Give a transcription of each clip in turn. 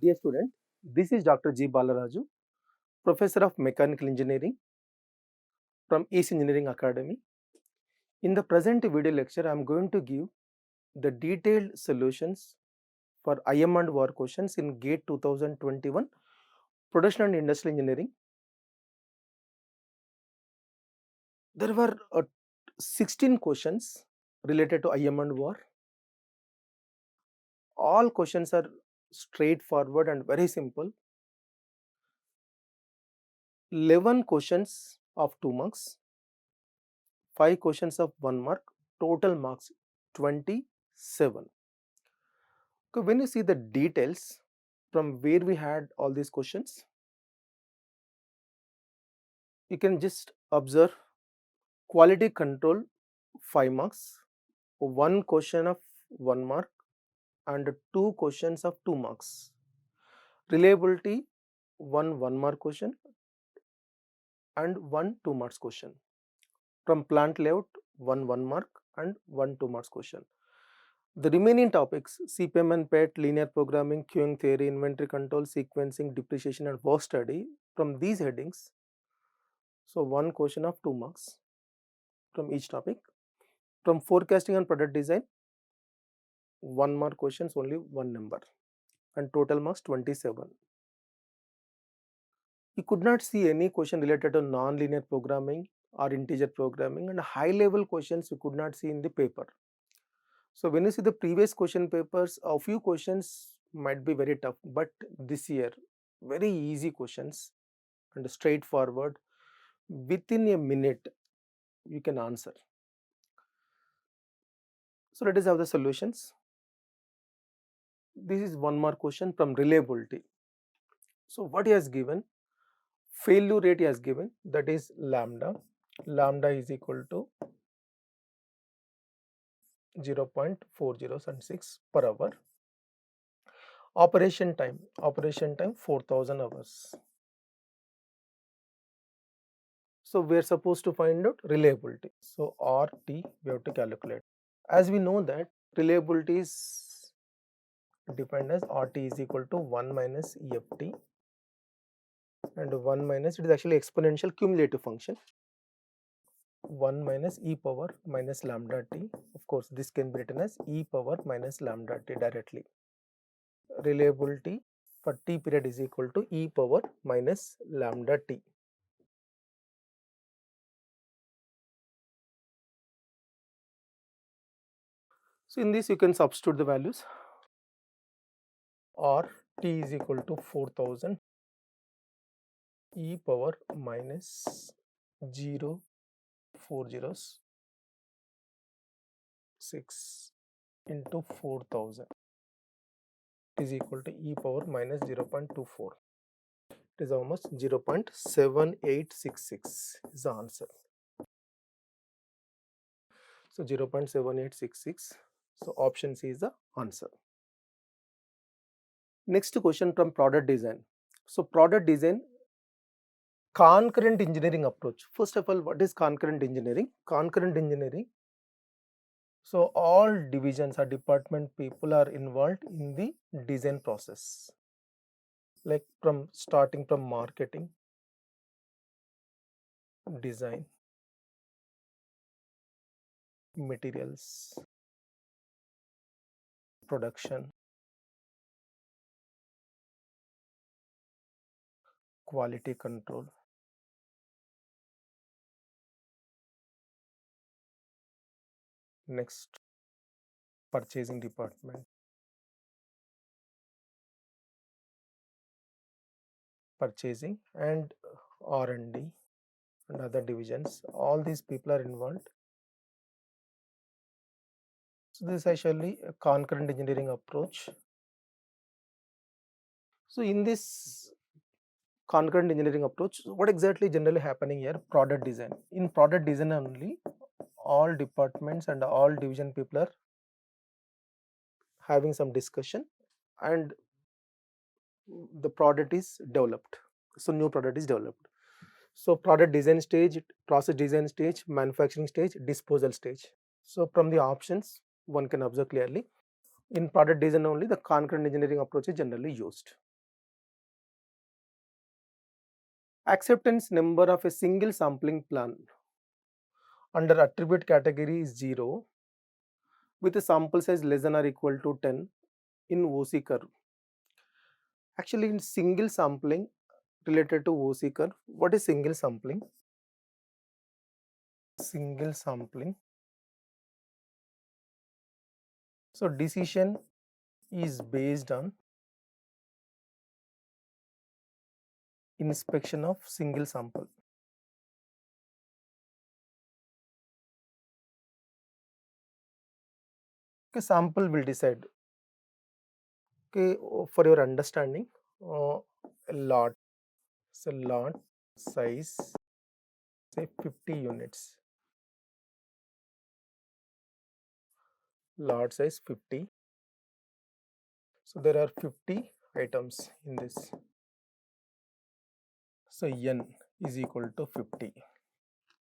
Dear student, this is Dr. G. Balaraju, Professor of Mechanical Engineering from East Engineering Academy. In the present video lecture, I am going to give the detailed solutions for IM and VAR questions in GATE 2021 Production and Industrial Engineering. There were 16 questions related to IM and VAR. All questions are straightforward and very simple. 11 questions of 2 marks, 5 questions of 1 mark, total marks 27. Okay, when you see the details from where we had all these questions, you can just observe quality control 5 marks, 1 question of 1 mark and 2 questions of 2 marks. Reliability 1 mark question and 1 2 marks question. From plant layout 1 mark and 1 2 marks question. The remaining topics CPM and PET, linear programming, queuing theory, inventory control, sequencing, depreciation and work study, from these headings, so 1 question of 2 marks from each topic. From forecasting and product design, 1 mark questions, only 1 number and total marks 27. You could not see any question related to non-linear programming or integer programming, and high level questions you could not see in the paper. So when you see the previous question papers, a few questions might be very tough, but this year very easy questions and straightforward, within a minute you can answer. So let us have the solutions. This is 1 mark question from reliability. So what he has given, failure rate he has given, that is lambda. Lambda is equal to 0.4076 per hour. Operation time 4000 hours. So we are supposed to find out reliability. So RT we have to calculate. As we know that reliability is defined as RT is equal to 1 minus EFT, and 1 minus, it is actually exponential cumulative function, 1 minus e power minus lambda t. Of course, this can be written as e power minus lambda t directly. Reliability for t period is equal to e power minus lambda t. So in this you can substitute the values. R t is equal to 4000 e power minus 0.4006 into 4000 is equal to e power minus 0.24. It is almost 0.7866 is the answer. So 0.7866. So option C is the answer. Next question from product design. So product design, concurrent engineering approach. First of all, what is concurrent engineering? Concurrent engineering, so all divisions or department people are involved in the design process, like from starting from marketing, design, materials, production, quality control, next purchasing department, purchasing and R&D and other divisions, all these people are involved. So this is actually a concurrent engineering approach. So in this concurrent engineering approach, what exactly generally happening here? Product design. In product design only, all departments and all division people are having some discussion and the product is developed. So new product is developed. So product design stage, process design stage, manufacturing stage, disposal stage. So from the options one can observe clearly, in product design only the concurrent engineering approach is generally used. Acceptance number of a single sampling plan under attribute category is 0 with a sample size less than or equal to 10 in OC curve. Actually, in single sampling related to OC curve, what is single sampling? Single sampling. So decision is based on inspection of single sample. Okay, sample will decide. Okay, for your understanding, a lot. So lot size say 50 units. Lot size 50. So there are 50 items in this. So n is equal to 50.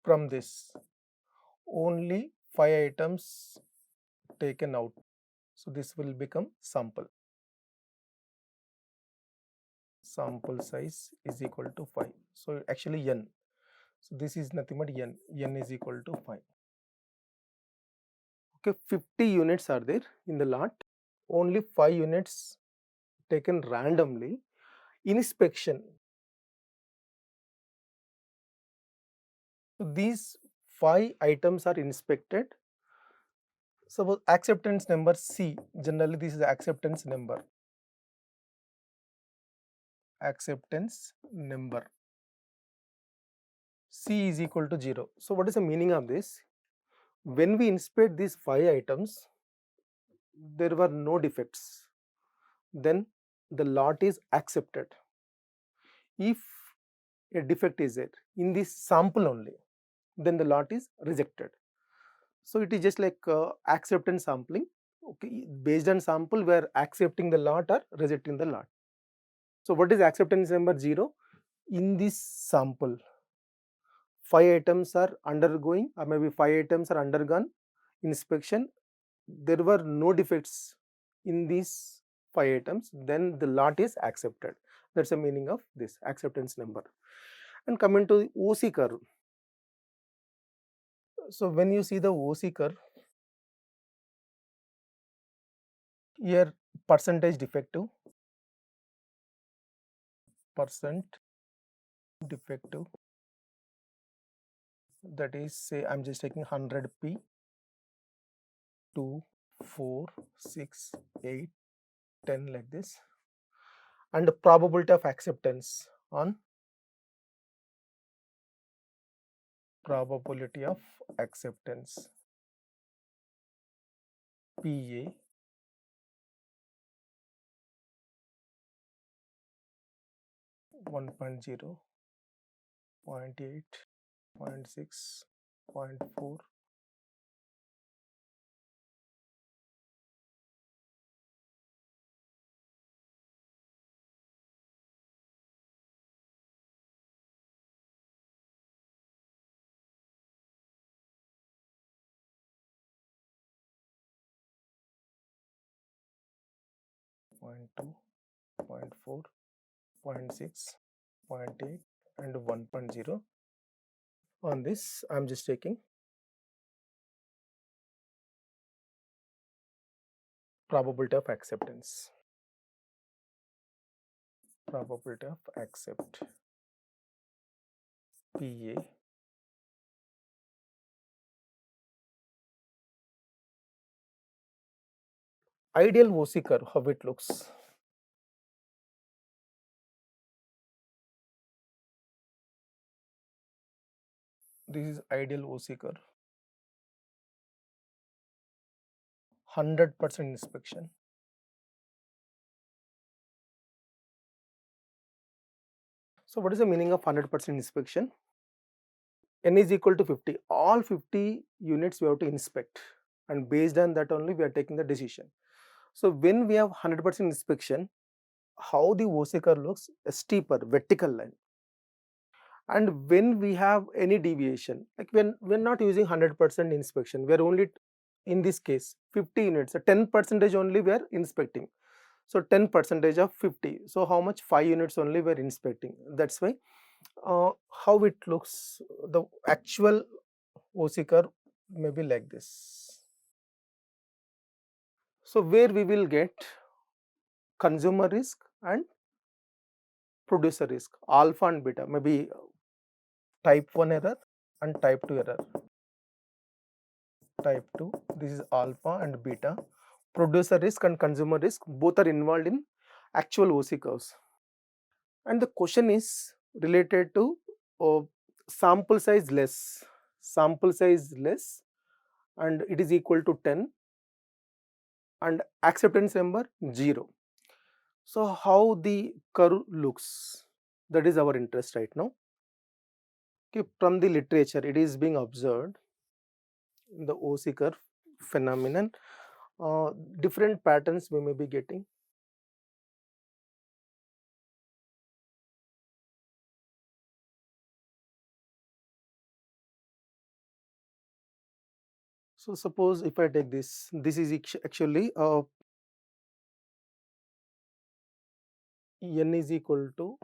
From this, only 5 items taken out. So this will become sample. Sample size is equal to 5. So actually n. So this is nothing but n. N is equal to 5. Okay, 50 units are there in the lot. Only 5 units taken randomly. Inspection. So these 5 items are inspected. Suppose acceptance number C. Generally, this is the acceptance number. Acceptance number. C is equal to 0. So what is the meaning of this? When we inspect these 5 items, there were no defects. Then the lot is accepted. If a defect is there in this sample only, then the lot is rejected. So it is just like acceptance sampling. Okay, based on sample, we are accepting the lot or rejecting the lot. So what is acceptance number 0? In this sample, 5 items are undergoing, or maybe 5 items are undergone inspection. There were no defects in these 5 items, then the lot is accepted. That's the meaning of this acceptance number. And coming to the OC curve. So when you see the OC curve, here percentage defective, percent defective, that is, say I'm just taking 100p, 2, 4, 6, 8, 10 like this, and the probability of acceptance on probability of acceptance PA 1.0, 0.8, 0.6, 0.4, .2, 0.4, 0.6, 0.8 and 1.0. On this, I'm just taking probability of acceptance. Probability of accept PA ideal OC curve, how it looks. This is ideal OC curve. 100% inspection. So what is the meaning of 100% inspection? N is equal to 50. All 50 units we have to inspect, and based on that only we are taking the decision. So when we have 100% inspection, how the OC curve looks? A steeper vertical line. And when we have any deviation, like when we're not using 100% inspection, we are only in this case 50 units, 10% only we are inspecting. So 10% of 50. So how much? 5 units only we are inspecting. That's why How it looks, the actual OC curve may be like this. So where we will get consumer risk and producer risk, alpha and beta, maybe type 1 error and type 2 error. Type 2, this is alpha and beta. Producer risk and consumer risk, both are involved in actual OC curves. And the question is related to sample size less, and it is equal to 10, and acceptance number 0. So how the curve looks, that is our interest right now. Okay, from the literature it is being observed in the OC curve phenomenon, different patterns we may be getting. So suppose if I take this is actually n is equal to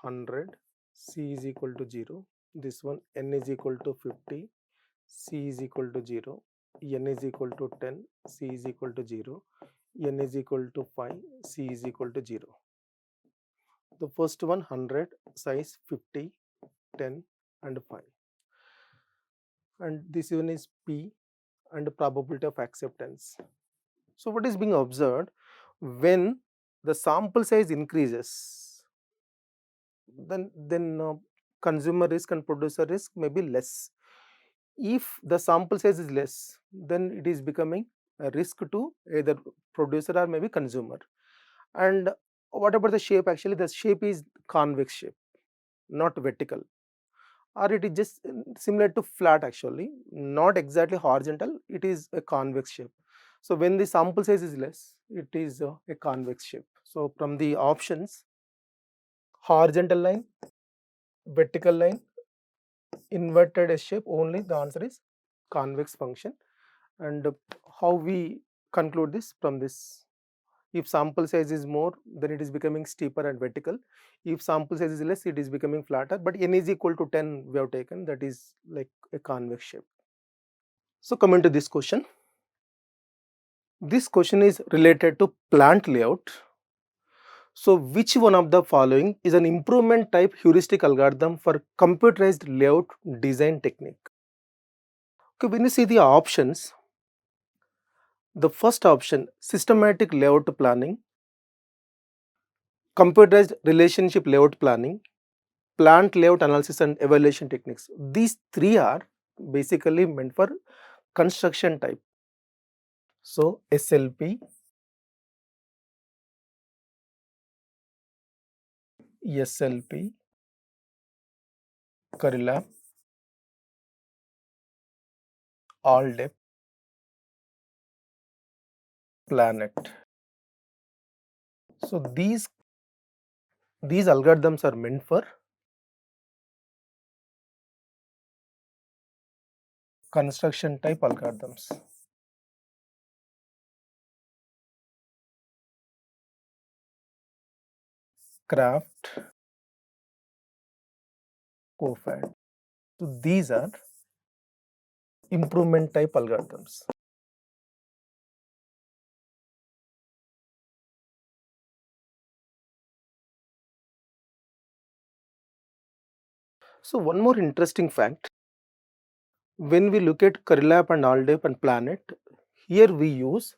100, c is equal to 0. This one n is equal to 50, c is equal to 0, n is equal to 10, c is equal to 0, n is equal to 5, c is equal to 0. The first one 100, size 50, 10 and 5, and this one is p and probability of acceptance. So what is being observed, when the sample size increases, then consumer risk and producer risk may be less. If the sample size is less, then it is becoming a risk to either producer or maybe consumer. And what about the shape? Actually the shape is convex shape, not vertical, or it is just similar to flat, actually not exactly horizontal, it is a convex shape. So when the sample size is less, it is a convex shape. So from the options, horizontal line, vertical line, inverted S shape, only the answer is convex function. And how we conclude this from this, if sample size is more, then it is becoming steeper and vertical. If sample size is less, it is becoming flatter, but n is equal to 10 we have taken, that is like a convex shape. So coming to this question is related to plant layout. So which one of the following is an improvement type heuristic algorithm for computerized layout design technique? Okay, when you see the options, the first option, systematic layout planning, computerized relationship layout planning, plant layout analysis and evaluation techniques. These three are basically meant for construction type. So SLP, SLP, Corelab, AllDep, Planet. So these algorithms are meant for construction type algorithms. Craft, CoFAD. So these are improvement type algorithms. So one more interesting fact, when we look at Corelab and AllDep and Planet, here we use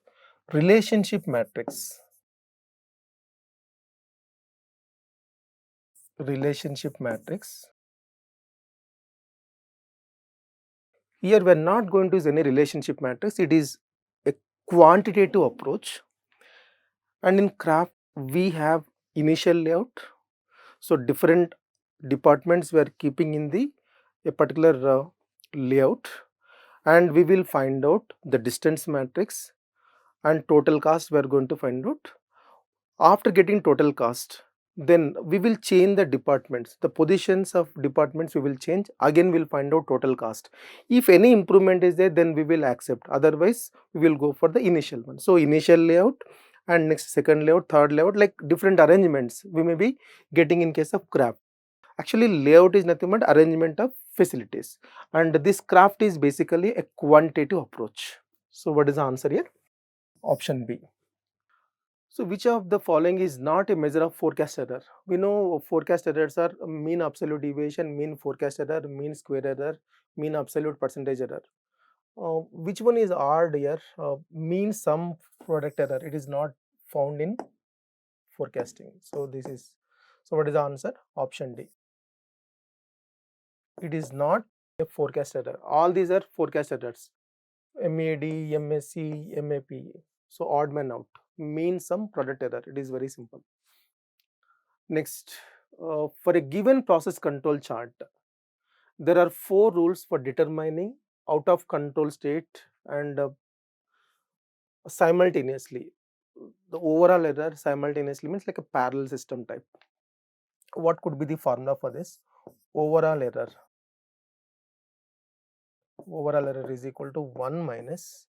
relationship matrix. Relationship matrix. Here we are not going to use any relationship matrix, it is a quantitative approach. And in Craft we have initial layout. So different departments we are keeping in the a particular layout, and we will find out the distance matrix and total cost we are going to find out. After getting total cost, then we will change the departments, the positions of departments we will change, again we will find out total cost. If any improvement is there, then we will accept, otherwise we will go for the initial one. So initial layout and next second layout, third layout, like different arrangements we may be getting in case of Craft. Actually, layout is nothing but arrangement of facilities, and this craft is basically a quantitative approach. So what is the answer here? Option B. So which of the following is not a measure of forecast error? We know forecast errors are mean absolute deviation, mean forecast error, mean square error, mean absolute percentage error. Which one is odd here? Mean sum product error. It is not found in forecasting. So this is, so what is the answer? Option D. It is not a forecast error. All these are forecast errors. MAD, MSC, MAP. So odd man out. Mean sum product error. It is very simple. Next, for a given process control chart, there are 4 rules for determining out of control state and simultaneously. The overall error simultaneously means like a parallel system type. What could be the formula for this? Overall error. Overall error is equal to 1 minus.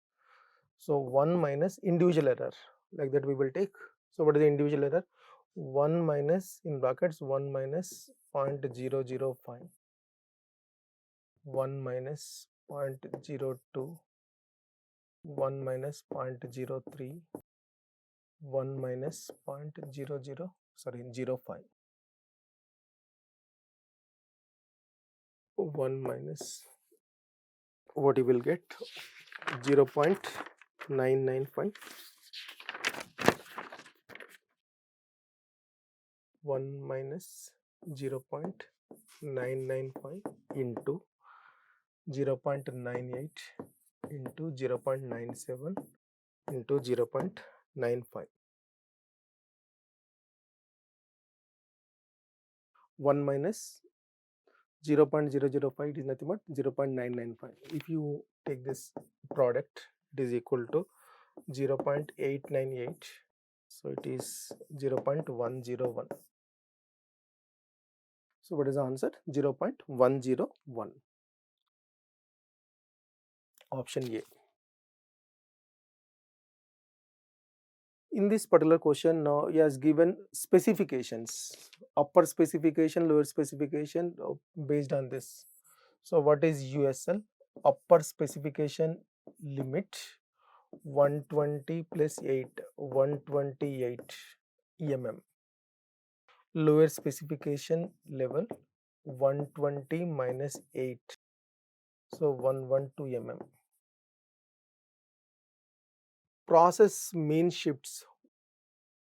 So 1 minus individual error. Like that we will take. So what is the individual error? 1 minus in brackets 1 minus 0.005. 1 minus 0.02, 1 minus 0.03, 1 minus 0.05, 1 minus what you will get 0.995, 1 minus 0.995 into 0.98 into 0.97 into 0.95. 1 minus 0.005 is nothing but 0.995. If you take this product, it is equal to 0.898. So it is 0.101. So what is the answer? 0.101. Option A. In this particular question, now he has given specifications, upper specification, lower specification based on this. So what is USL? Upper specification limit 120 plus 8, 128 mm. Lower specification level 120 minus 8, so 112 mm. Process mean shifts,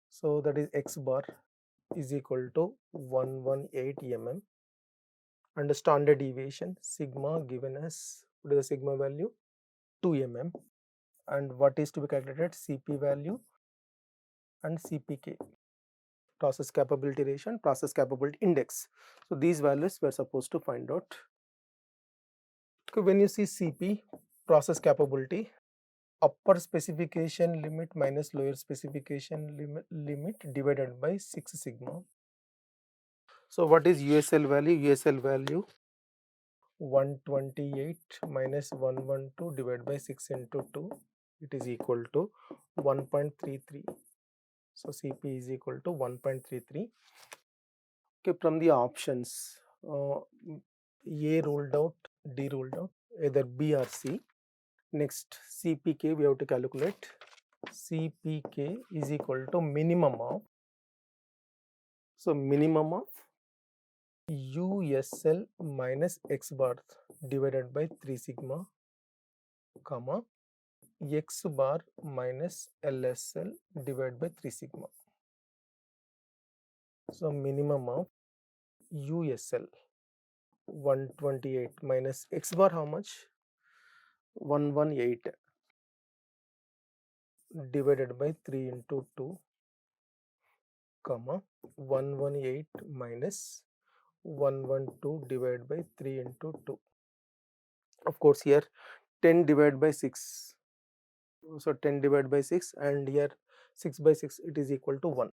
so that is x bar is equal to 118 mm, and the standard deviation sigma given as, what is the sigma value? 2 mm. And what is to be calculated? CP value and CPK, process capability ratio and process capability index. So these values we are supposed to find out. Okay, when you see CP, process capability, upper specification limit minus lower specification limit divided by 6 sigma. So what is USL value? USL value 128 minus 112 divided by 6 into 2, it is equal to 1.33. So CP is equal to 1.33. Okay, from the options, A ruled out, D ruled out, either B or C. Next, CPK we have to calculate. CPK is equal to minimum of, so minimum of USL minus X bar divided by 3 sigma, comma, X bar minus LSL divided by 3 sigma. So minimum of USL 128 minus X bar how much? 118 divided by 3 into 2, comma, 118 minus 112 divided by 3 into 2. Of course here 10 divided by 6, so 10 divided by 6, and here 6 by 6, it is equal to 1.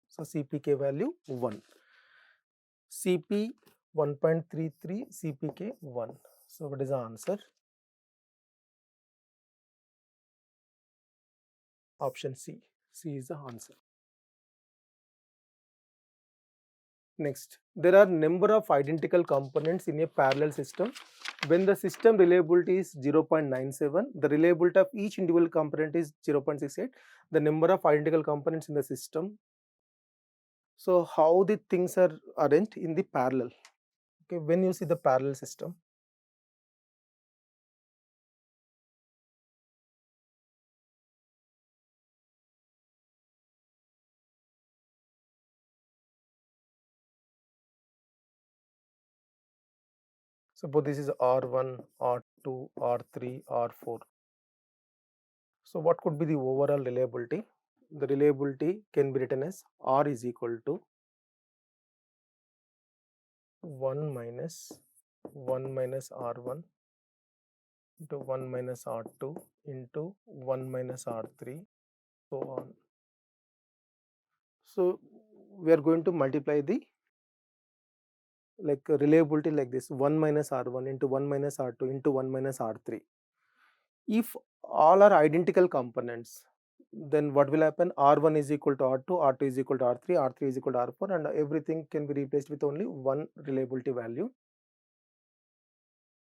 So CPK value 1. CP 1.33, CPK 1. So what is the answer? Option C. C is the answer. Next, there are number of identical components in a parallel system. When the system reliability is 0.97, the reliability of each individual component is 0.68. The number of identical components in the system. So how the things are arranged in the parallel. Okay, when you see the parallel system, suppose this is R1, R2, R3, R4. So what could be the overall reliability? The reliability can be written as R is equal to 1 minus R1 into 1 minus R2 into 1 minus R3, so on. So we are going to multiply the reliability like this: 1 minus R1 into 1 minus R2 into 1 minus R3. If all are identical components, then what will happen? R1 is equal to R2, R2 is equal to R3, R3 is equal to R4, and everything can be replaced with only one reliability value.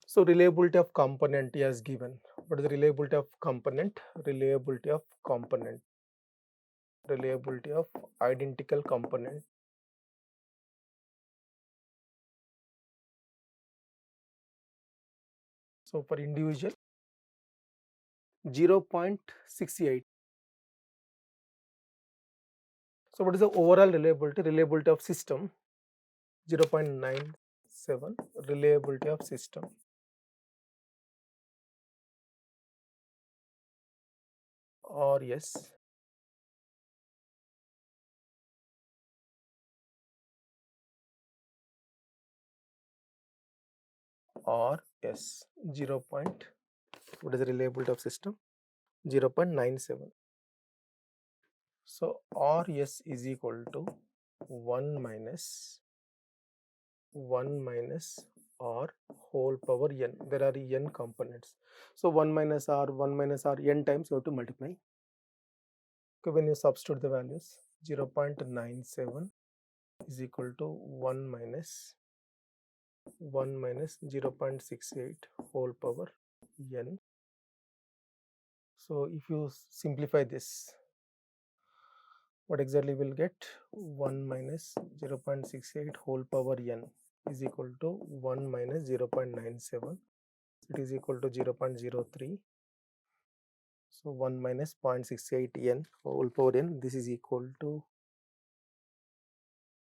So reliability of component is given. What is the reliability of component? Reliability of component. Reliability of identical component. So for individual 0.68. So what is the overall reliability? Reliability of system 0.97. Reliability of system. Or yes. Or yes. 0. What is the reliability of system? 0.97. So RS is equal to 1 minus R whole power n. There are n components. So 1 minus R n times you have to multiply. Okay, when you substitute the values, 0.97 is equal to 1 minus 0.68 whole power n. So if you simplify this, what exactly will get? 1 minus 0.68 whole power n is equal to 1 minus 0.97. It is equal to 0.03. So 1 minus 0.68 n whole power n, this is equal to,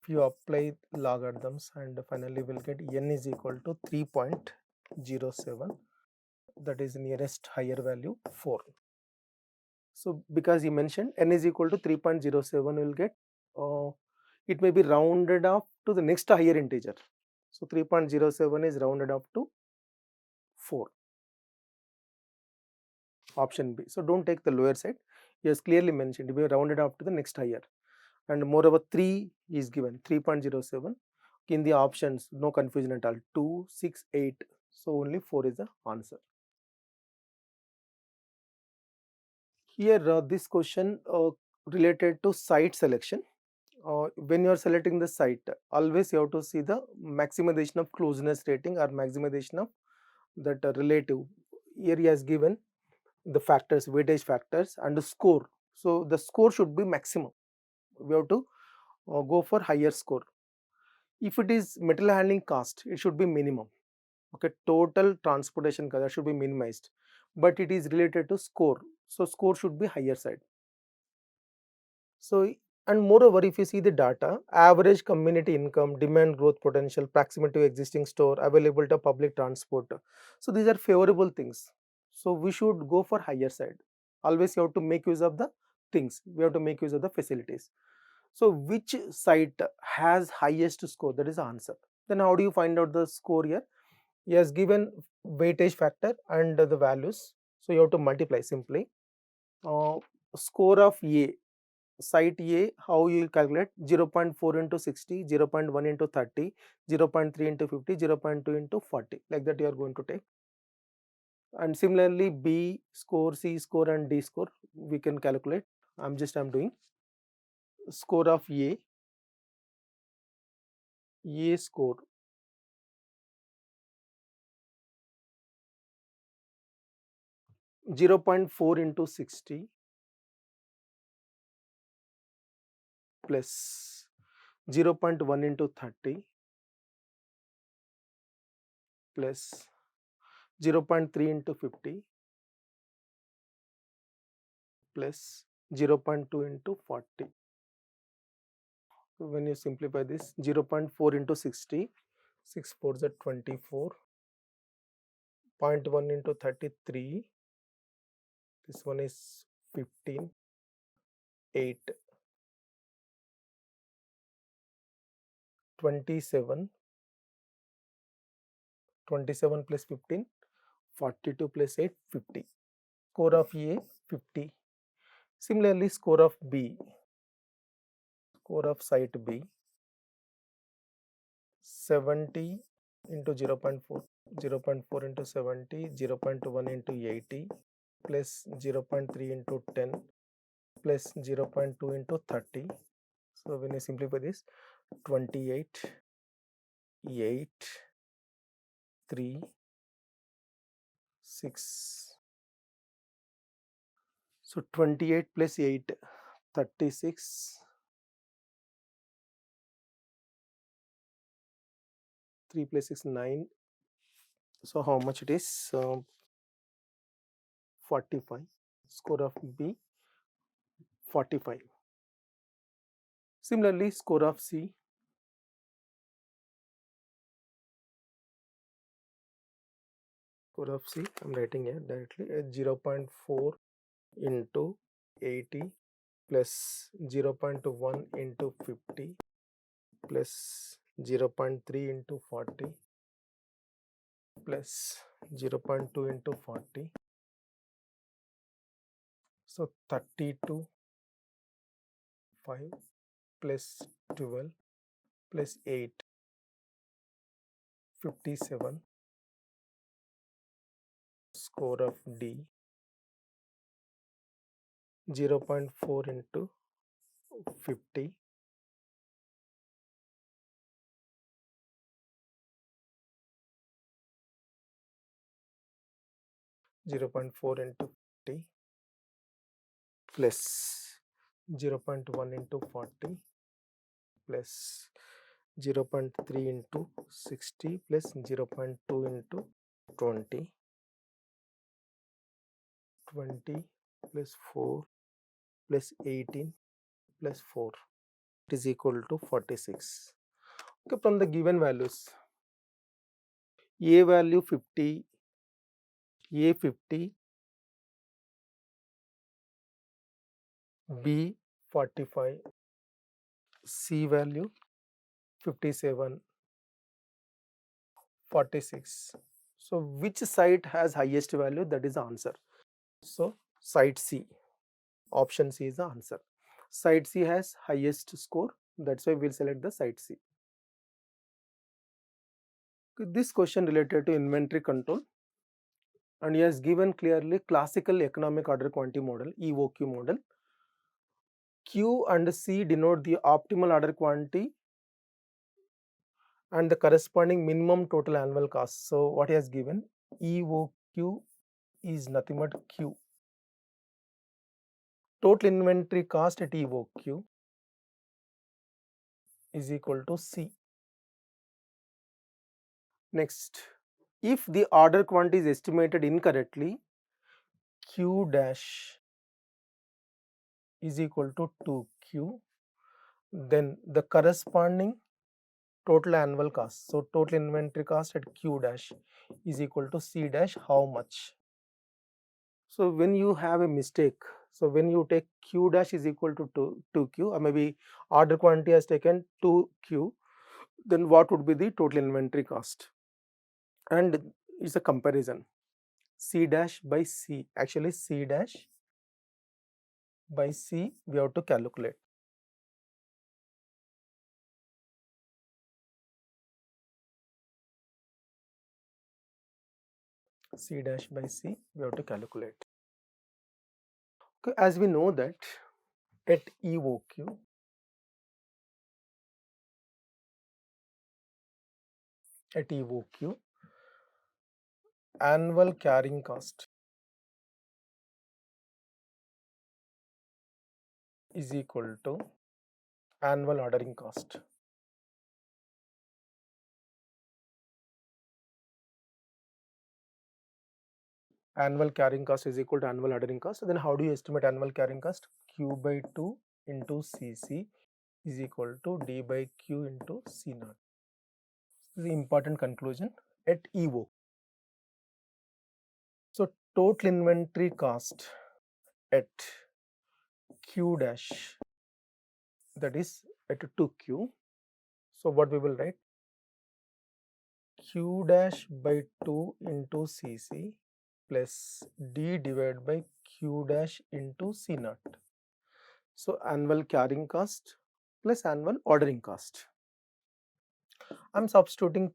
if you apply logarithms, and finally will get n is equal to 3.07. That is nearest higher value 4. So because he mentioned n is equal to 3.07, will get it may be rounded up to the next higher integer. So 3.07 is rounded up to 4. Option B. So don't take the lower side. He has clearly mentioned it will be rounded up to the next higher. And moreover 3 is given, 3.07. In the options, no confusion at all, 2, 6, 8. So only 4 is the answer. Here this question related to site selection. When you are selecting the site, always you have to see the maximization of closeness rating or maximization of that relative. Here he has given the factors, weightage factors and the score. So the score should be maximum. We have to go for higher score. If it is material handling cost, it should be minimum. Okay, total transportation cost should be minimized, but it is related to score. So score should be higher side. So, and moreover, if you see the data, average community income, demand growth potential, proximity to existing store, availability of public transport. So these are favorable things. So we should go for higher side. Always you have to make use of the things. We have to make use of the facilities. So which site has highest score? That is the answer. Then how do you find out the score here? He has given weightage factor and the values. So you have to multiply simply. Score of A, site A, how you will calculate? 0.4 into 60, 0.1 into 30, 0.3 into 50, 0.2 into 40. Like that you are going to take. And similarly B score, C score and D score we can calculate. I'm doing score of A A score (0.4 into 60) plus 0.1 into 30 plus 0.3 into 50 plus 0.2 into 40. So when you simplify this, 0.4 into 60, 6 4s are 24, 0.1 into 33, this one is 15, 8, 27, 27 plus 15, 42 plus 8, 50. Score of A, 50. Similarly, score of B, score of site B, 70 into 0.4, 0.4 into 70, 0.1 into 80 plus 0.3 into 10 plus 0.2 into 30. So when you simplify this, 28, 8, 3, 6. So 28 plus 8, 36, 3 plus 6, 9. So how much it is? 45. Score of B, 45. Similarly, score of C, I'm writing here directly, 0.4 into 80 plus 0.1 into 50 plus 0.3 into 40 plus 0.2 into 40. So 32, 5 plus 12 plus 8, 57. Score of D, 0.4 into 50 0.4 into 50 plus 0.1 into 40 plus 0.3 into 60 plus 0.2 into 20, 20 plus 4 plus 18 plus 4, it is equal to 46. Okay, from the given values, A value 50, A 50, B 45, C value 57, 46. So which site has highest value? That is the answer. So site C, option C is the answer. Site C has highest score, that's why we'll select the site C. This question related to inventory control, and he has given clearly classical economic order quantity model, EOQ model. Q and C denote the optimal order quantity and the corresponding minimum total annual cost. So what he has given, EOQ is nothing but Q. Total inventory cost at EOQ is equal to C. Next, if the order quantity is estimated incorrectly, Q dash is equal to 2Q, then the corresponding total annual cost, so total inventory cost at Q dash is equal to C dash how much. So when you have a mistake, so when you take Q dash is equal to 2Q, or maybe order quantity has taken 2Q, then what would be the total inventory cost? And it's a comparison, C dash by C, actually C dash by C we have to calculate. C dash by C we have to calculate. Okay, as we know that at EOQ, at EOQ, annual carrying cost is equal to annual ordering cost. Annual carrying cost is equal to annual ordering cost. Then how do you estimate annual carrying cost? Q by 2 into Cc is equal to D by Q into C naught. This is the important conclusion at EO. So total inventory cost at Q dash, that is at 2Q. So what we will write? Q dash by 2 into Cc plus D divided by Q dash into C naught. So annual carrying cost plus annual ordering cost. I am substituting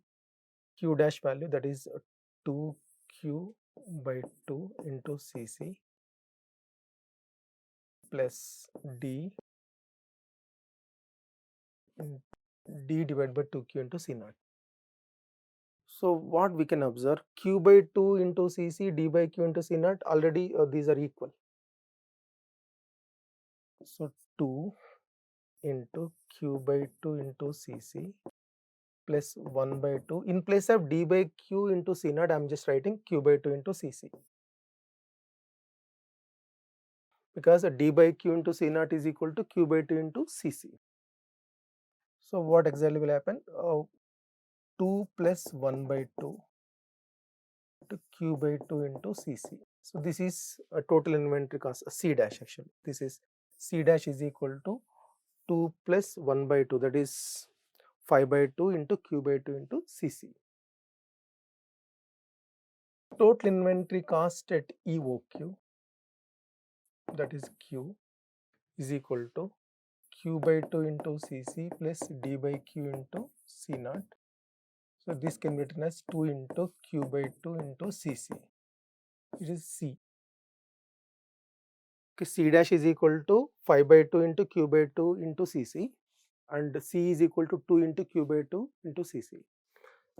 Q dash value, that is 2Q by 2 into Cc plus D divided by 2Q into C naught. So what we can observe, Q by 2 into Cc, D by Q into C naught, already these are equal. So 2 into Q by 2 into Cc plus 1 by 2. In place of D by Q into C naught, I am just writing Q by 2 into Cc. Because D by Q into C naught is equal to Q by 2 into Cc. So what exactly will happen? 2 plus 1 by 2 to Q by 2 into Cc. So this is a total inventory cost, C dash actually. This is C dash is equal to 2 plus 1 by 2, that is 5 by 2 into Q by 2 into Cc. Total inventory cost at EOQ, that is Q, is equal to Q by 2 into Cc plus D by Q into C naught. So this can be written as 2 into Q by 2 into Cc. It is C. Okay, C dash is equal to 5 by 2 into Q by 2 into Cc, and C is equal to 2 into Q by 2 into Cc.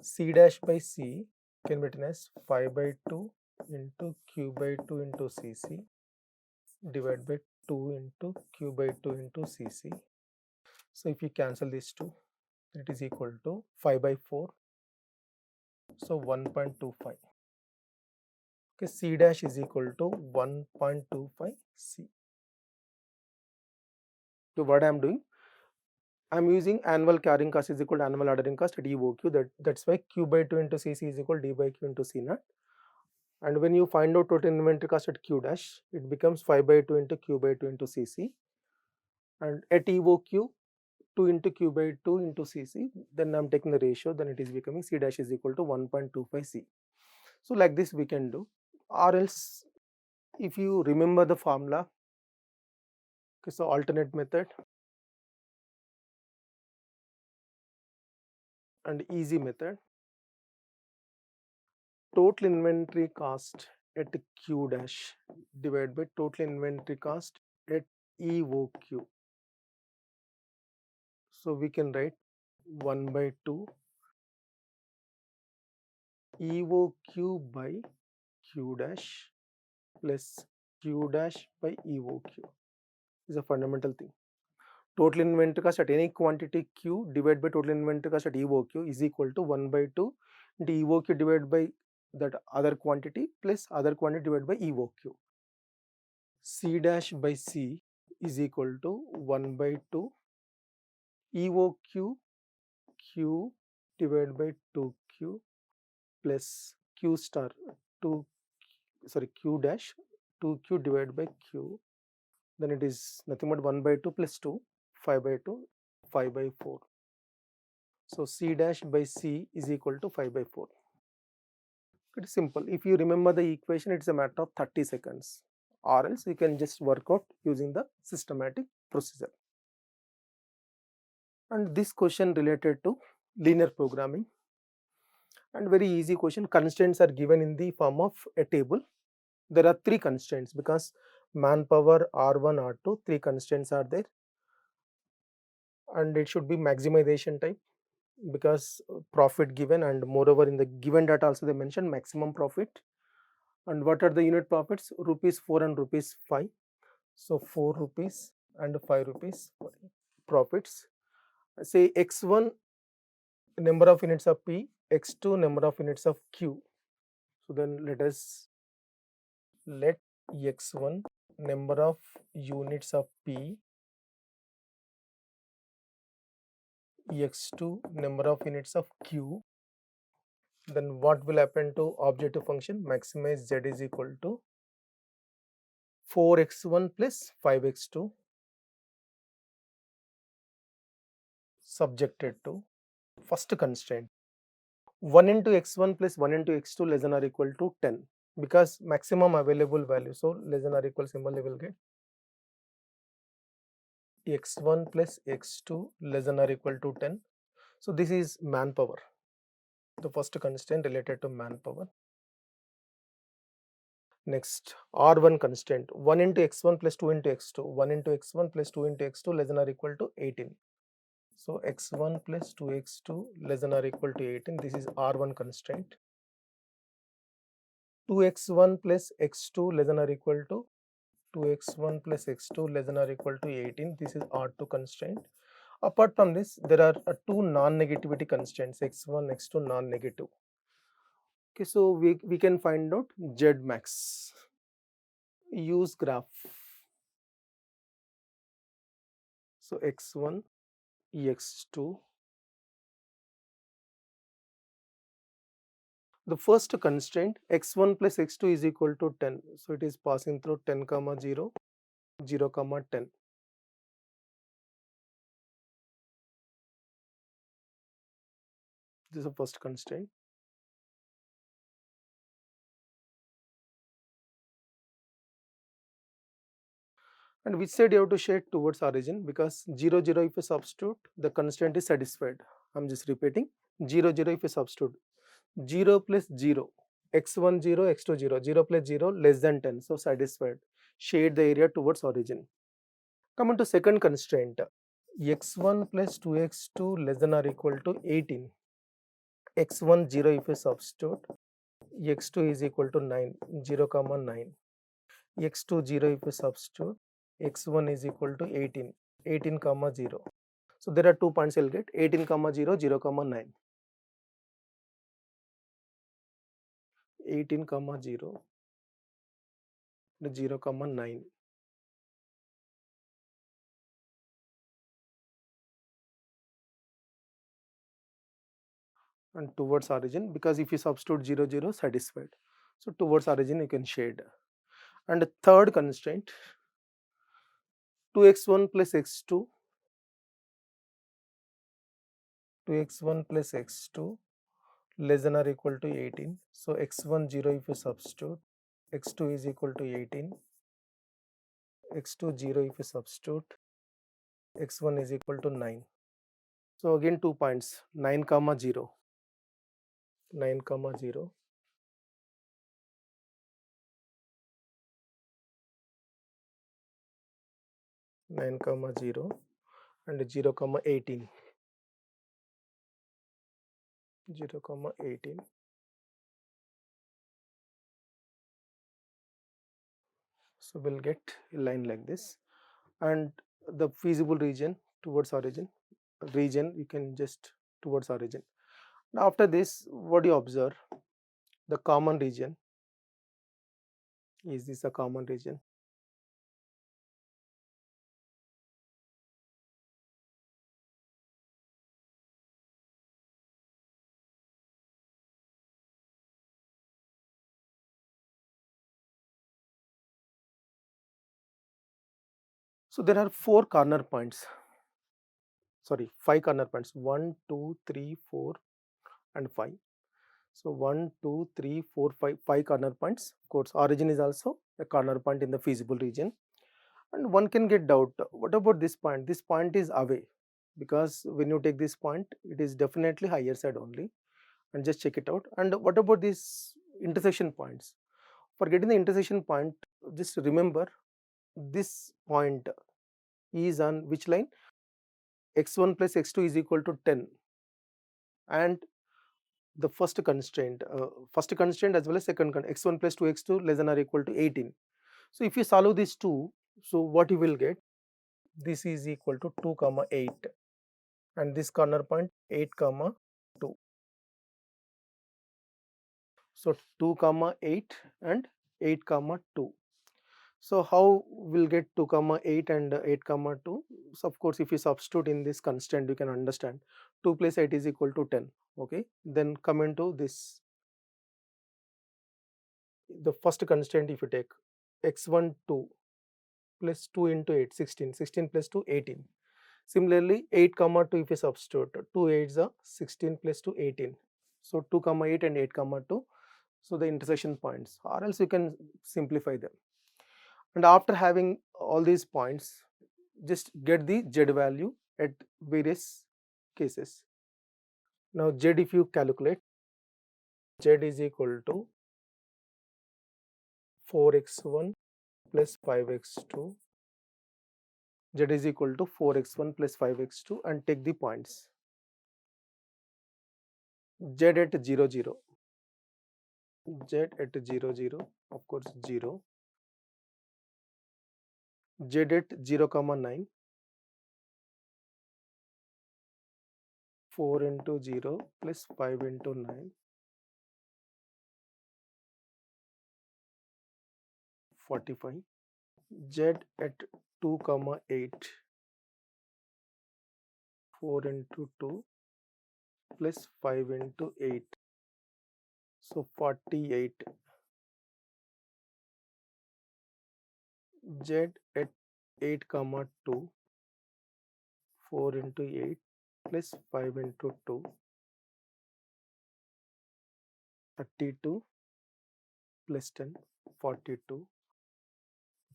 C dash by C can be written as 5 by 2 into Q by 2 into Cc divided by 2 into Q by 2 into Cc. So if you cancel these two, it is equal to 5 by 4. So 1.25. Okay, C dash is equal to 1.25 C. So what I am doing, I am using annual carrying cost is equal to annual ordering cost at EOQ. That's why Q by 2 into Cc is equal to D by Q into C naught. And when you find out total inventory cost at Q dash, it becomes 5 by 2 into Q by 2 into Cc. And at EOQ, 2 into Q by 2 into Cc, then I am taking the ratio, then it is becoming C dash is equal to 1.25 C. So like this we can do, or else if you remember the formula, okay, so alternate method and easy method, total inventory cost at Q dash divided by total inventory cost at EOQ. So we can write 1 by 2 EOQ by Q dash plus Q dash by EOQ is a fundamental thing. Total inventory cost at any quantity Q divided by total inventory cost at EOQ is equal to 1 by 2 into EOQ divided by that other quantity plus other quantity divided by EOQ. C dash by C is equal to 1 by 2 EOQ Q divided by 2Q plus Q star Q dash 2Q divided by Q, then it is nothing but 1 by 2 plus 2, 5 by 2, 5 by 4. So C dash by C is equal to 5 by 4. It is simple. If you remember the equation, it's a matter of 30 seconds, or else you can just work out using the systematic procedure. And this question related to linear programming, and very easy question. Constraints are given in the form of a table. There are 3 constraints because manpower, R1, R2, 3 constraints are there, and it should be maximization type. because profit given, and moreover in the given data also they mentioned maximum profit. And what are the unit profits? Rupees 4 and rupees 5. So 4 rupees and 5 rupees profits. Say x1 number of units of P, x2 number of units of Q. So then let x1 number of units of P, x2 number of units of Q. Then what will happen to objective function? Maximize z is equal to 4x1 plus 5x2 subjected to first constraint 1 into x1 plus 1 into x2 less than or equal to 10, because maximum available value, so less than or equal symbol we will get x1 plus x2 less than or equal to 10. So this is manpower, the first constraint related to manpower. Next, R1 constraint 1 into x1 plus 2 into x2, 1 into x1 plus 2 into x2 less than or equal to 18. So x1 plus 2x2 less than or equal to 18, this is R1 constraint. 2x1 plus x2 less than or equal to 2x1 plus x2 less than or equal to 18, this is R2 constraint. Apart from this, there are two non-negativity constraints, x1, x2 non-negative. Okay, so we can find out Z max. Use graph. So x1, x2. The first constraint x1 plus x2 is equal to 10. So it is passing through 10 comma 0, 0 comma 10. This is the first constraint. And which side you have to shade? Towards origin, because 0 0 if you substitute, the constraint is satisfied. I'm just repeating, 0 0 if you substitute, 0 plus 0, x1 0, x2 0, 0 plus 0 less than 10, so satisfied. Shade the area towards origin. Coming to second constraint, x1 plus 2x2 less than or equal to 18, x1 0 if you substitute, x2 is equal to 9, 0 comma 9, x2 0 if you substitute, x1 is equal to 18, 18 comma 0. So there are 2 points you'll get, 18 comma 0, 0 comma 9, 18 comma 0, 0 comma 9. And towards origin, because if you substitute 0 0 satisfied, so towards origin you can shade. And third constraint, 2x1 plus x2, 2x1 plus x2 less than or equal to 18. So x1 0 if you substitute, x2 is equal to 18, x2 0 if you substitute, x1 is equal to 9. So again 2 points, 9 comma 0, 9 comma 0, 9 comma 0, and 0 comma 18, 0 comma 18. So we'll get a line like this, and the feasible region towards origin, region you can just towards origin. Now after this, what do you observe? The common region. Is this a common region? So there are 4 corner points, sorry 5 corner points, 1 2 3 4 and 5. So 1 2 3 4 5, 5 corner points. Of course origin is also a corner point in the feasible region. And one can get doubt, what about this point? This point is away, because when you take this point, it is definitely higher side only, and just check it out. And what about these intersection points? For getting the intersection point, just remember this point is on which line? X1 plus x2 is equal to 10. and the first constraint as well as second x1 plus 2x2 less than or equal to 18. So if you solve these two, so what you will get, this is equal to 2 comma 8 and this corner point 8 comma 2. So 2 comma 8 and 8 comma 2. So how we'll get 2 comma 8 and 8 comma 2? So of course, if you substitute in this constraint, you can understand 2 plus 8 is equal to 10. Okay, then come into this, the first constraint. If you take x1 2 plus 2 into 8 16, 16 plus 2 18. Similarly 8 comma 2, if you substitute 2 8s are 16 plus 2 18. So 2 comma 8 and 8 comma 2, so the intersection points, or else you can simplify them. And after having all these points, just get the z value at various cases. Now z, if you calculate, z is equal to 4x1 plus 5x2, z is equal to 4x1 plus 5x2, and take the points. Z at 0 0, z at 0 0, of course 0, z at 0 comma 9, 4 into 0 plus 5 into 9, 45, z at 2 comma 8, 4 into 2 plus 5 into 8, so 48, z at 8 comma 2, 4 into 8 plus 5 into 2, 32 plus 10, 42.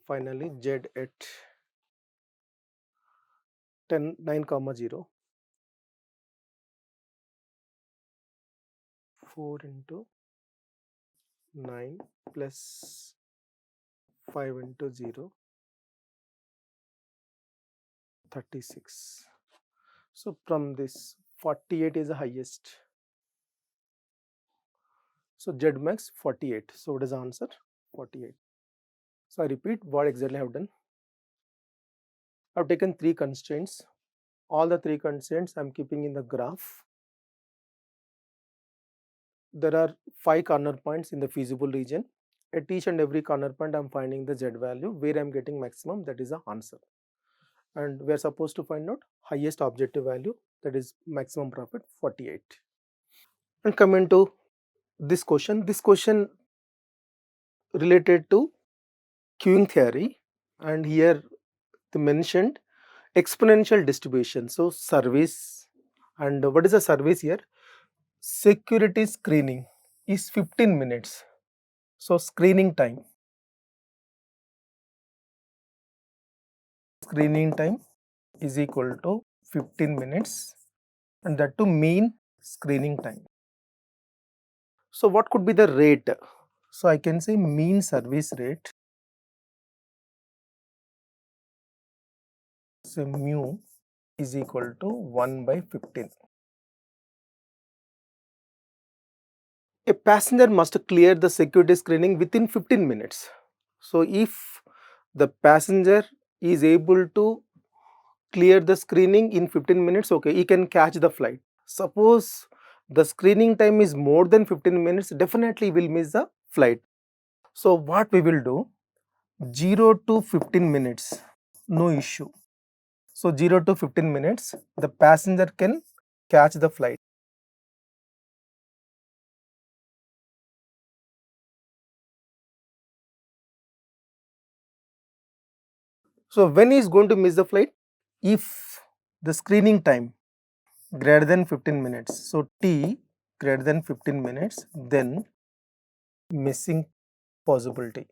Finally z at 9 comma 0, 4 into 9 plus 5 into 0, 36. So from this 48 is the highest. So Z max 48. So what is the answer? 48. So I repeat what exactly I have done. I have taken 3 constraints. All the 3 constraints I am keeping in the graph. There are 5 corner points in the feasible region. At each and every corner point I am finding the Z value where I am getting maximum, that is the answer. And we are supposed to find out highest objective value, that is maximum profit 48. And coming to this question related to queuing theory, and here they mentioned exponential distribution. So service, and what is the service here? Security screening is 15 minutes. So screening time is equal to 15 minutes, and that to mean screening time. So what could be the rate? So I can say mean service rate, so mu is equal to 1 by 15. A passenger must clear the security screening within 15 minutes. So if the passenger is able to clear the screening in 15 minutes, okay, he can catch the flight. Suppose the screening time is more than 15 minutes, definitely will miss the flight. So what we will do, 0 to 15 minutes, no issue. So 0 to 15 minutes, the passenger can catch the flight. So when he is going to miss the flight? If the screening time greater than 15 minutes, so T greater than 15 minutes, then missing possibility.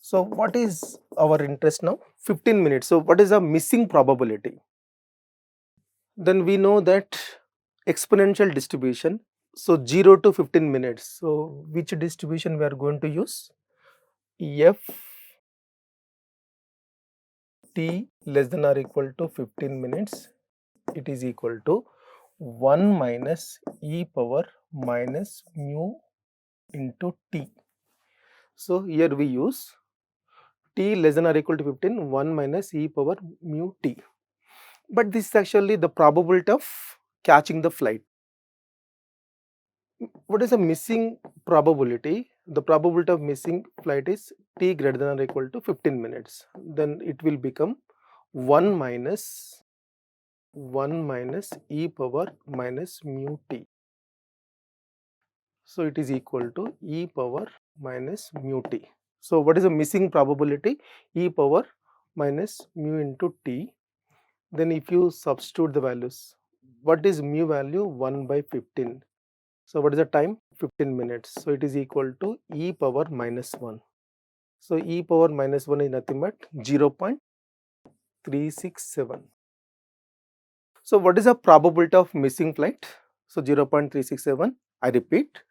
So what is our interest now? 15 minutes. So what is the missing probability? Then we know that exponential distribution. So 0 to 15 minutes. So which distribution we are going to use? F t less than or equal to 15 minutes, it is equal to 1 minus e power minus mu into t. So here we use t less than or equal to 15, 1 minus e power mu t. But this is actually the probability of catching the flight. What is the missing probability? The probability of missing flight is t greater than or equal to 15 minutes. Then it will become 1 minus e power minus mu t. So it is equal to e power minus mu t. So what is the missing probability? E power minus mu into t. Then if you substitute the values, what is mu value? 1 by 15. So what is the time? 15 minutes. So it is equal to e power minus 1. So e power minus 1 is nothing but 0.367. So what is the probability of missing flight? So 0.367. I repeat,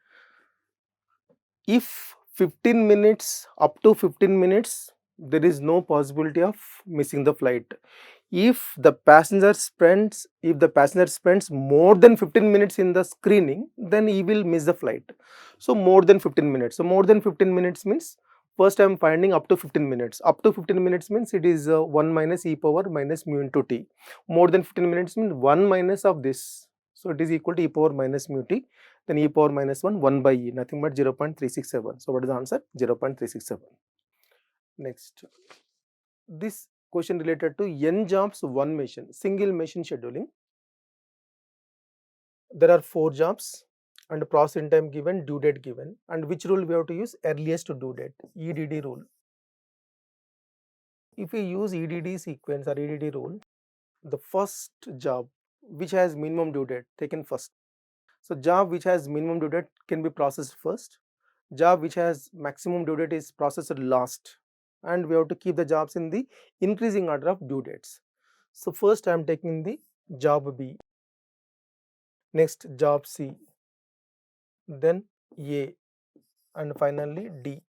if 15 minutes, up to 15 minutes, there is no possibility of missing the flight. If the passenger spends more than 15 minutes in the screening, then he will miss the flight. So more than 15 minutes. So more than 15 minutes means first I am finding up to 15 minutes. Up to 15 minutes means it is 1 minus e power minus mu into t. More than 15 minutes means 1 minus of this. So it is equal to e power minus mu t. Then e power minus 1 by e, nothing but 0.367. So what is the answer? 0.367. Next, this question related to n jobs, one machine, single machine scheduling. There are 4 jobs and processing time given, due date given, and which rule we have to use? Earliest due date, EDD rule. If we use EDD sequence or EDD rule, the first job which has minimum due date taken first. So job which has minimum due date can be processed first. Job which has maximum due date is processed last, and we have to keep the jobs in the increasing order of due dates. So first I am taking the job B, next job C, then A, and finally D.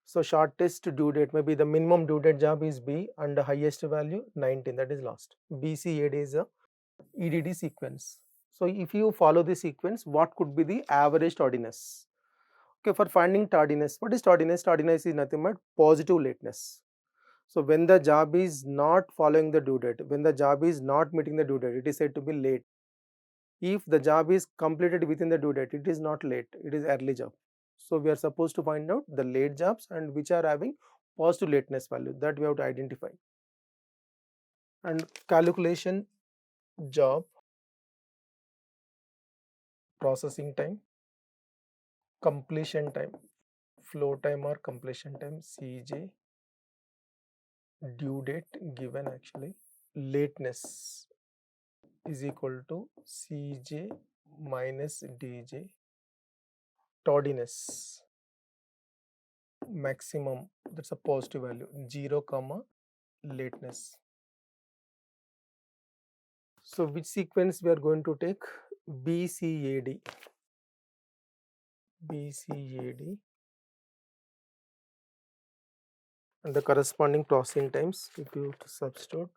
So shortest due date, maybe the minimum due date job is B and the highest value 19, that is last. BCAD is a EDD sequence. So if you follow the sequence, what could be the average tardiness? Okay, for finding tardiness, what is tardiness? Tardiness is nothing but positive lateness. So when the job is not following the due date, when the job is not meeting the due date, it is said to be late. If the job is completed within the due date, it is not late, it is early job. So we are supposed to find out the late jobs and which are having positive lateness value, that we have to identify. And calculation job, processing time, completion time, flow time or completion time, CJ, due date given, actually lateness is equal to CJ minus DJ, tardiness maximum, that's a positive value, 0 comma lateness. So which sequence we are going to take? BCAD, and the corresponding processing times, if you substitute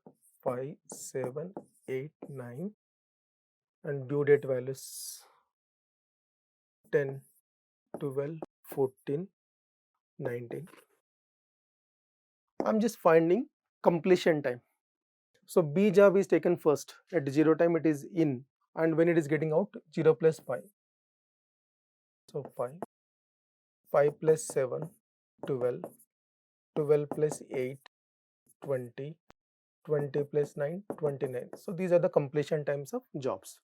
5, 7, 8, 9, and due date values 10, 12, 14, 19. I'm just finding completion time. So B job is taken first, at 0 time it is in, and when it is getting out, 0 plus 5. So 5 plus 7, 12, 12 plus 8, 20, 20 plus 9, 29. So these are the completion times of jobs.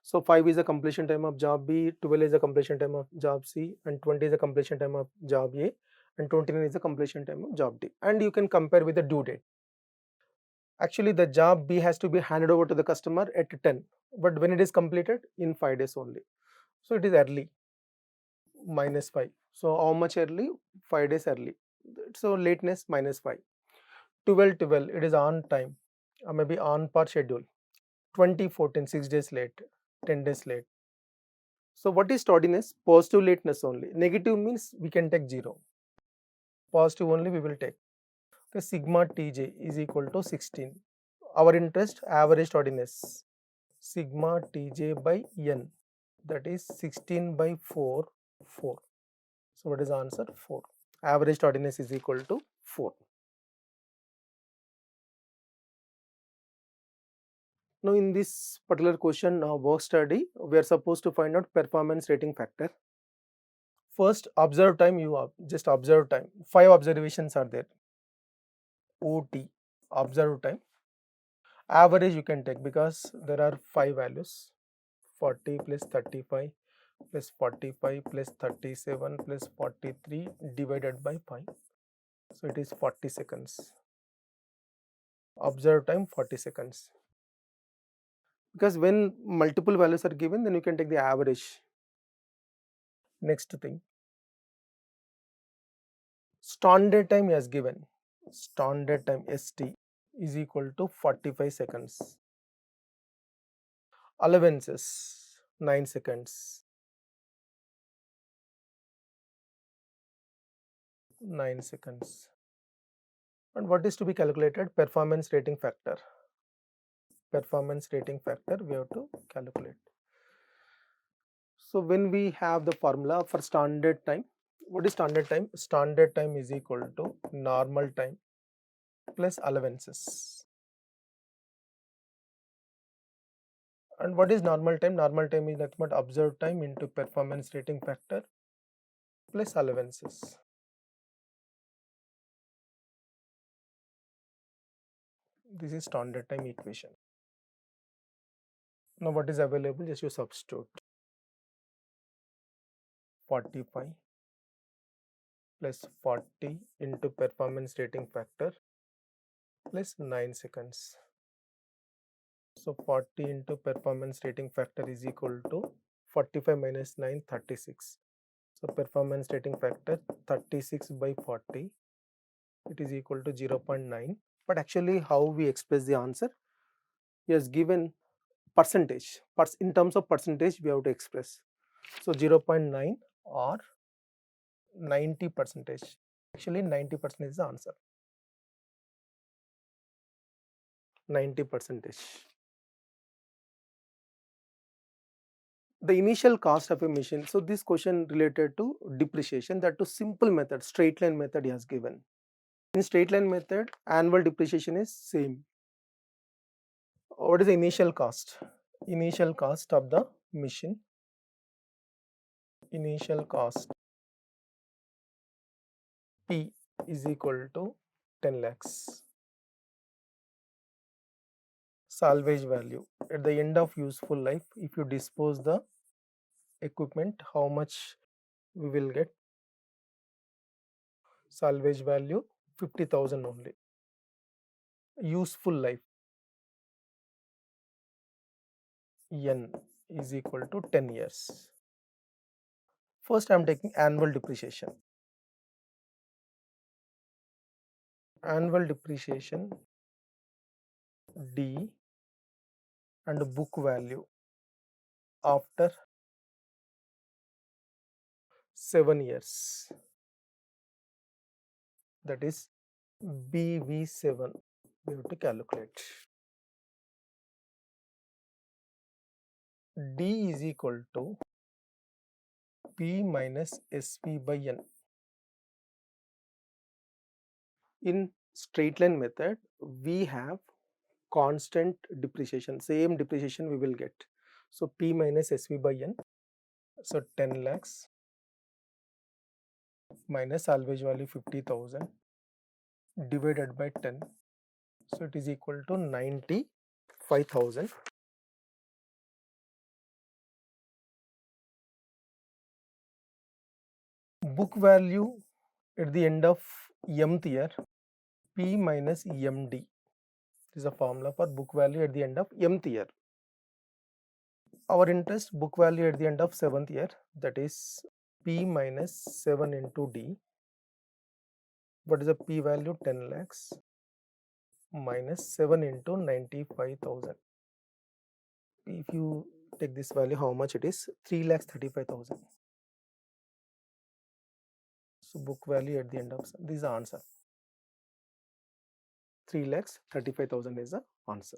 So 5 is the completion time of job B, 12 is the completion time of job C, and 20 is the completion time of job A, and 29 is the completion time of job D. And you can compare with the due date. Actually, the job B has to be handed over to the customer at 10, but when it is completed, in 5 days only. So it is early, minus 5. So how much early? 5 days early. So lateness minus 5. 12, 12, it is on time, or maybe on par schedule. 20, 14, 6 days late, 10 days late. So what is tardiness? Positive lateness only. Negative means we can take 0. Positive only we will take. The sigma Tj is equal to 16. Our interest average tardiness sigma Tj by n, that is 16 by 4, 4. So what is the answer? 4. Average tardiness is equal to 4. Now in this particular question work study, we are supposed to find out performance rating factor. First, observe time, you just observe time. 5 observations are there. OT, observe time. Average you can take because there are 5 values, 40 plus 35 plus 45 plus 37 plus 43 divided by 5. So it is 40 seconds. Observe time 40 seconds. Because when multiple values are given, then you can take the average. Next thing, standard time is given. Standard time ST is equal to 45 seconds. Allowances 9 seconds. 9 seconds. And what is to be calculated? Performance rating factor. Performance rating factor we have to calculate. So when we have the formula for standard time, what is standard time? Standard time is equal to normal time plus allowances. And what is normal time? Normal time is nothing but observed time into performance rating factor plus allowances. This is standard time equation. Now what is available? Just you substitute 45 plus 40 into performance rating factor plus 9 seconds. So 40 into performance rating factor is equal to 45 minus 9, 36. So performance rating factor 36 by 40, it is equal to 0.9. But actually how we express the answer? He has given percentage. In terms of percentage we have to express. So 0.9 or 90%. Actually 90% is the answer. 90%. The initial cost of a machine. So this question related to depreciation, that to simple method, straight line method he has given. In straight line method, annual depreciation is same. What is the initial cost? Initial cost of the machine. Initial cost P is equal to 10 lakhs. Salvage value at the end of useful life, if you dispose the equipment, how much we will get? Salvage value 50,000 only. Useful life N is equal to 10 years. First I am taking annual depreciation. Annual depreciation D and book value after 7 years, that is BV7 we have to calculate. D is equal to P minus SV by N. In straight line method we have constant depreciation, same depreciation we will get. So P minus SV by N, so 10 lakhs minus salvage value 50,000 divided by 10, so it is equal to 95,000. Book value at the end of mth year, P minus MD is a formula for book value at the end of mth year. Our interest book value at the end of 7th year, that is P minus 7 into D. What is the P value? 10 lakhs minus 7 into 95,000. If you take this value, how much it is? 3,35,000. So book value at the end of, this is the answer. 3,35,000 is the answer.